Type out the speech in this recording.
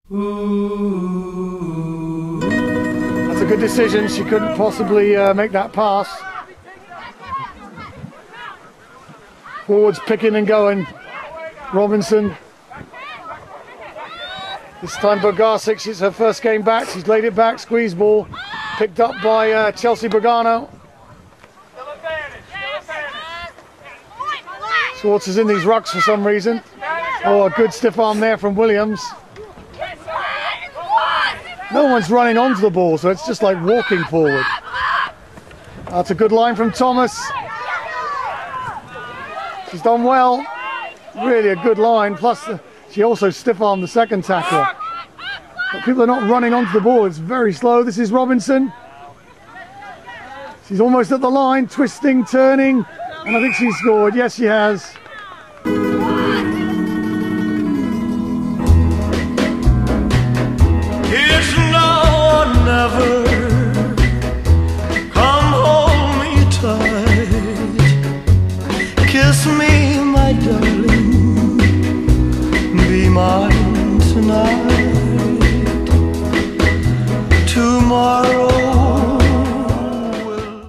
That's a good decision. She couldn't possibly make that pass. Forwards picking and going. Robinson. This time Bogarsic, she's her first game back. She's laid it back, squeeze ball. Picked up by Chelsea Bragano. Swartz is in these rucks for some reason. Oh, a good stiff arm there from Williams. No one's running onto the ball, so it's just like walking forward. That's a good line from Thomas. She's done well. Really a good line. Plus, she also stiff-armed the second tackler. But people are not running onto the ball. It's very slow. This is Robinson. She's almost at the line, twisting, turning, and I think she's scored. Yes, she has. It's now or never. Come hold me tight. Kiss me, my darling. Be mine tonight.